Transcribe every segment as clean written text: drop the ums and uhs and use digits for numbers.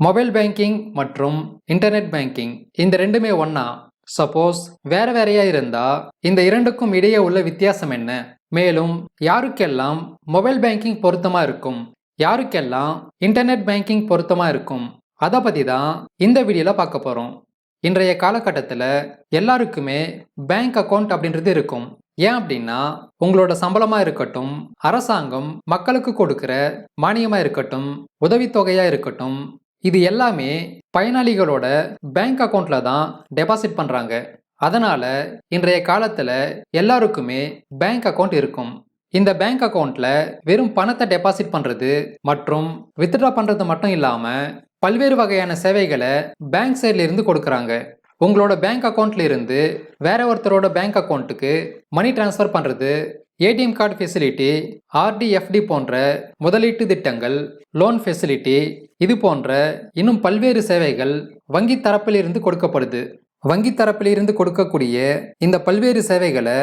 Mobile banking மற்றும் internet banking இந்த ரெண்டுமே ஒண்ணா? சப்போஸ் வேற வேறையா இருந்தா இந்த இரண்டுக்கும் இடையே உள்ள வித்தியாசம் என்ன? மேலும் யாருக்கெல்லாம் மொபைல் பேங்கிங் பொருத்தமா இருக்கும், யாருக்கெல்லாம் இன்டர்நெட் பேங்கிங் பொருத்தமா இருக்கும், அதை பத்தி தான் இந்த வீடியோல பார்க்க போறோம். இன்றைய காலகட்டத்தில் எல்லாருக்குமே பேங்க் அக்கவுண்ட் அப்படின்றது இருக்கும். ஏன் அப்படின்னா உங்களோட சம்பளமா இருக்கட்டும், அரசாங்கம் மக்களுக்கு கொடுக்கிற மானியமா இருக்கட்டும், உதவித்தொகையா இருக்கட்டும், இது எல்லாமே பயனாளிகளோட பேங்க் அக்கவுண்ட்ல தான் டெபாசிட் பண்றாங்க. அதனால இன்றைய காலத்துல எல்லாருக்குமே பேங்க் அக்கவுண்ட் இருக்கும். இந்த பேங்க் அக்கவுண்ட்ல வெறும் பணத்தை டெபாசிட் பண்றது மற்றும் வித்ட்ரா பண்றது மட்டும் இல்லாம பல்வேறு வகையான சேவைகளை பேங்க் சைட்ல இருந்து கொடுக்கறாங்க. உங்களோட பேங்க் அக்கவுண்ட்ல இருந்து வேற ஒருத்தரோட பேங்க் அக்கவுண்ட்டுக்கு மணி டிரான்ஸ்ஃபர் பண்றது, ATM card facility, RD FD போன்ற முதலீட்டு திட்டங்கள், லோன் ஃபெசிலிட்டி, இது போன்ற இன்னும் பல்வேறு சேவைகள் வங்கி தரப்பில் இருந்து கொடுக்கப்படுது. வங்கி தரப்பில் இருந்து கொடுக்கக்கூடிய இந்த பல்வேறு சேவைகளை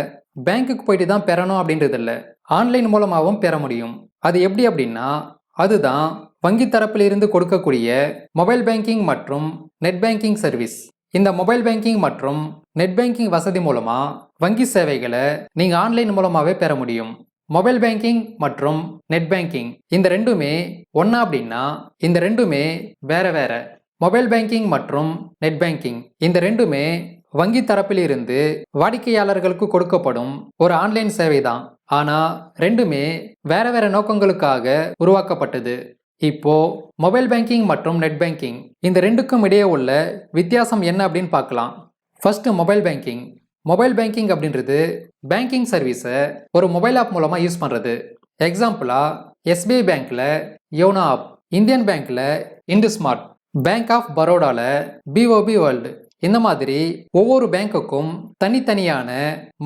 பேங்க்குக்கு போயிட்டு தான் பெறணும் அப்படின்றது இல்லை, ஆன்லைன் மூலமாகவும் பெற முடியும். அது எப்படி அப்படின்னா அதுதான் வங்கி தரப்பில் இருந்து கொடுக்கக்கூடிய மொபைல் பேங்கிங் மற்றும் நெட் பேங்கிங் சர்வீஸ். இந்த மொபைல் பேங்கிங் மற்றும் நெட் பேங்கிங் வசதி மூலமா வங்கி சேவைகளை நீங்க ஆன்லைன் மூலமாவே பெற முடியும். மொபைல் பேங்கிங் மற்றும் நெட் பேங்கிங் இந்த ரெண்டுமே ஒன்னா அப்படின்னா இந்த ரெண்டுமே வேற வேற. மொபைல் பேங்கிங் மற்றும் நெட் பேங்கிங் இந்த ரெண்டுமே வங்கி தரப்பில் இருந்து வாடிக்கையாளர்களுக்கு கொடுக்கப்படும் ஒரு ஆன்லைன் சேவை தான். ஆனா ரெண்டுமே வேற வேற நோக்கங்களுக்காக உருவாக்கப்பட்டது. இப்போ மொபைல் பேங்கிங் மற்றும் நெட் பேங்கிங் இந்த ரெண்டுக்கும் இடையே உள்ள வித்தியாசம் என்ன அப்படின்னு பார்க்கலாம். First mobile banking. Mobile banking அப்படின்றது பேங்கிங் சர்வீஸை ஒரு மொபைல் ஆப் மூலமா யூஸ் பண்றது. எக்ஸாம்பிளா எஸ்பிஐ பேங்க்ல யோனோ ஆப், இந்தியன் பேங்க்ல இண்டுஸ்மார்ட், பேங்க் ஆஃப் பரோடால பிஓபி வேர்ல்டு, இந்த மாதிரி ஒவ்வொரு பேங்க்குக்கும் தனித்தனியான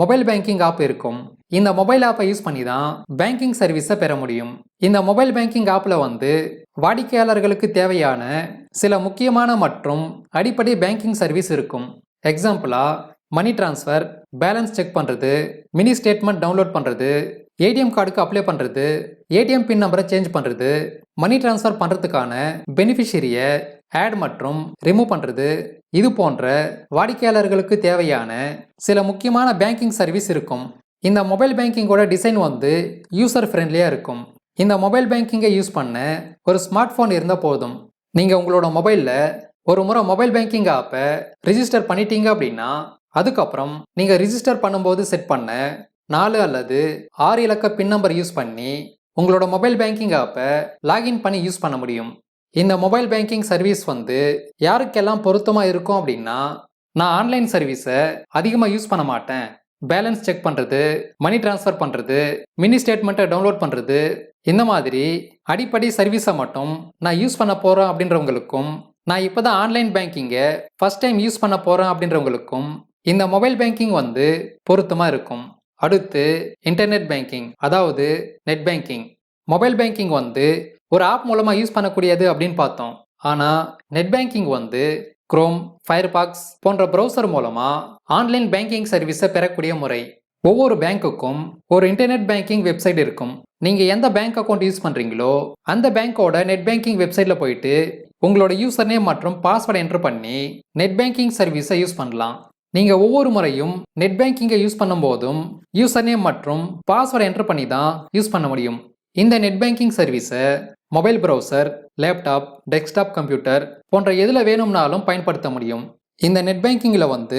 மொபைல் பேங்கிங் ஆப் இருக்கும். இந்த மொபைல் ஆப்பை யூஸ் பண்ணி தான் பேங்கிங் சர்வீஸை பெற முடியும். இந்த மொபைல் பேங்கிங் ஆப்பில் வாடிக்கையாளர்களுக்கு தேவையான சில முக்கியமான மற்றும் அடிப்படை பேங்கிங் சர்வீஸ் இருக்கும். எக்ஸாம்பிளா மணி டிரான்ஸ்ஃபர், பேலன்ஸ் செக் பண்ணுறது, மினி ஸ்டேட்மெண்ட் டவுன்லோட் பண்ணுறது, ஏடிஎம் கார்டுக்கு அப்ளை பண்ணுறது, ஏடிஎம் பின் நம்பரை சேஞ்ச் பண்ணுறது, மணி டிரான்ஸ்ஃபர் பண்ணுறதுக்கான பெனிஃபிஷரியை ஆட் மற்றும் ரிமூவ் பண்ணுறது, இது போன்ற வாடிக்கையாளர்களுக்கு தேவையான சில முக்கியமான பேங்கிங் சர்வீஸ் இருக்கும். இந்த மொபைல் பேங்கிங்கோட டிசைன் யூசர் ஃப்ரெண்ட்லியாக இருக்கும். இந்த மொபைல் பேங்கிங்கை யூஸ் பண்ண ஒரு ஸ்மார்ட் ஃபோன் இருந்தால் போதும். நீங்கள் உங்களோட மொபைலில் ஒரு முறை மொபைல் பேங்கிங் ஆப்பை ரிஜிஸ்டர் பண்ணிட்டீங்க அப்படின்னா அதுக்கப்புறம் நீங்கள் ரிஜிஸ்டர் பண்ணும்போது செட் பண்ண 4 அல்லது 6 இலக்க பின் நம்பர் யூஸ் பண்ணி உங்களோட மொபைல் பேங்கிங் ஆப்பை லாகின் பண்ணி யூஸ் பண்ண முடியும். இந்த மொபைல் பேங்கிங் சர்வீஸ் யாருக்கெல்லாம் பொருத்தமாக இருக்கும் அப்படின்னா, நான் ஆன்லைன் சர்வீஸை அதிகமாக யூஸ் பண்ண மாட்டேன், பேலன்ஸ் செக் பண்ணுறது, மணி டிரான்ஸ்ஃபர் பண்ணுறது, மினி ஸ்டேட்மெண்ட்டை டவுன்லோட் பண்ணுறது, இந்த மாதிரி அடிப்படை சர்வீஸை மட்டும் நான் யூஸ் பண்ண போகிறேன் அப்படின்றவங்களுக்கும், நான் இப்போ தான் ஆன்லைன் பேங்கிங்கை ஃபர்ஸ்ட் டைம் யூஸ் பண்ண போகிறேன் அப்படின்றவங்களுக்கும் இந்த மொபைல் பேங்கிங் பொருத்தமாக இருக்கும். அடுத்து இன்டர்நெட் பேங்கிங், அதாவது நெட் பேங்கிங். மொபைல் பேங்கிங் ஒரு ஆப் மூலமாக யூஸ் பண்ணக்கூடியது அப்படின்னு பார்த்தோம். ஆனால் நெட் பேங்கிங் குரோம், ஃபயர்பாக்ஸ் போன்ற ப்ரௌசர் மூலமாக ஆன்லைன் பேங்கிங் சர்வீஸை பெறக்கூடிய முறை. ஒவ்வொரு பேங்க்குக்கும் ஒரு இன்டர்நெட் பேங்கிங் வெப்சைட் இருக்கும். நீங்கள் எந்த பேங்க் அக்கௌண்ட் யூஸ் பண்ணுறீங்களோ அந்த பேங்க்கோட நெட் பேங்கிங் வெப்சைட்டில் போயிட்டு உங்களோட யூசர் நேம் மற்றும் பாஸ்வேர்டை என்டர் பண்ணி நெட் பேங்கிங் சர்வீஸை யூஸ் பண்ணலாம். நீங்கள் ஒவ்வொரு முறையும் நெட் பேங்கிங்கை யூஸ் பண்ணும்போதும் யூசர் நேம் மற்றும் பாஸ்வேர்டை என்டர் பண்ணி தான் யூஸ் பண்ண முடியும். இந்த நெட் பேங்கிங் சர்வீஸை mobile browser, laptop, desktop computer போன்ற எதில் வேணும்னாலும் பயன்படுத்த முடியும். இந்த நெட் பேங்கிங்கில்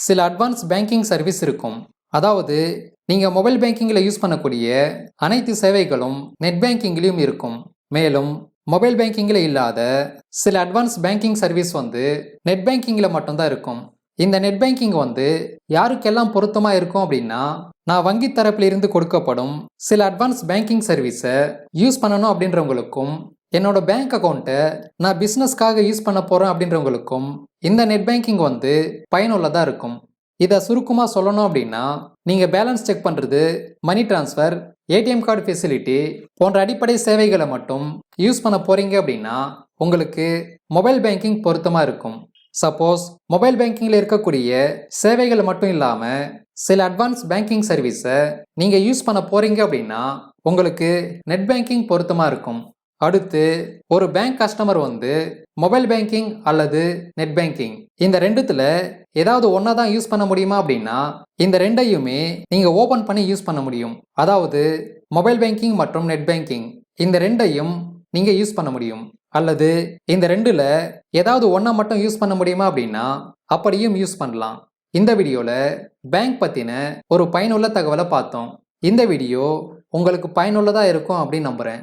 சில அட்வான்ஸ் பேங்கிங் சர்வீஸ் இருக்கும். அதாவது நீங்கள் மொபைல் பேங்கிங்கில் யூஸ் பண்ணக்கூடிய அனைத்து சேவைகளும் நெட் பேங்கிங்லேயும் இருக்கும். மேலும் மொபைல் பேங்கிங்கில் இல்லாத சில அட்வான்ஸ் பேங்கிங் சர்வீஸ் நெட் பேங்கிங்கில் மட்டும்தான் இருக்கும். இந்த நெட் பேங்கிங் யாருக்கெல்லாம் பொருத்தமாக இருக்கும் அப்படின்னா, நான் வங்கி தரப்பில் இருந்து கொடுக்கப்படும் சில அட்வான்ஸ் பேங்கிங் சர்வீஸை யூஸ் பண்ணணும் அப்படின்றவங்களுக்கும், என்னோட பேங்க் அக்கௌண்ட்டை நான் பிஸ்னஸ்க்காக யூஸ் பண்ண போகிறேன் அப்படின்றவங்களுக்கும் இந்த நெட் பேங்கிங் பயனுள்ளதாக இருக்கும். இதை சுருக்கமாக சொல்லணும் அப்படின்னா, நீங்கள் பேலன்ஸ் செக் பண்ணுறது, money transfer, ATM card facility போன்ற அடிப்படை சேவைகளை மட்டும் யூஸ் பண்ண போகிறீங்க அப்படின்னா உங்களுக்கு மொபைல் பேங்கிங் பொருத்தமாக இருக்கும். சப்போஸ் மொபைல் பேங்கிங்கில் இருக்கக்கூடிய சேவைகள் மட்டும் இல்லாமல் சில அட்வான்ஸ் பேங்கிங் சர்வீஸை நீங்கள் யூஸ் பண்ண போகிறீங்க அப்படின்னா உங்களுக்கு நெட் பேங்கிங் பொருத்தமாக இருக்கும். அடுத்து ஒரு பேங்க் கஸ்டமர் வந்து மொபைல் பேங்கிங் அல்லது நெட் பேங்கிங் இந்த ரெண்டுத்துல ஏதாவது ஒன்றா தான் யூஸ் பண்ண முடியுமா அப்படின்னா இந்த ரெண்டையுமே நீங்க ஓபன் பண்ணி யூஸ் பண்ண முடியும். அதாவது மொபைல் பேங்கிங் மற்றும் நெட் பேங்கிங் இந்த ரெண்டையும் நீங்க யூஸ் பண்ண முடியும். அல்லது இந்த ரெண்டுல ஏதாவது ஒன்றா மட்டும் யூஸ் பண்ண முடியுமா அப்படின்னா அப்படியும் யூஸ் பண்ணலாம். இந்த வீடியோல பேங்க் பத்தின ஒரு பயனுள்ள தகவலை பார்த்தோம். இந்த வீடியோ உங்களுக்கு பயனுள்ளதா இருக்கும் அப்படின்னு நம்புறேன்.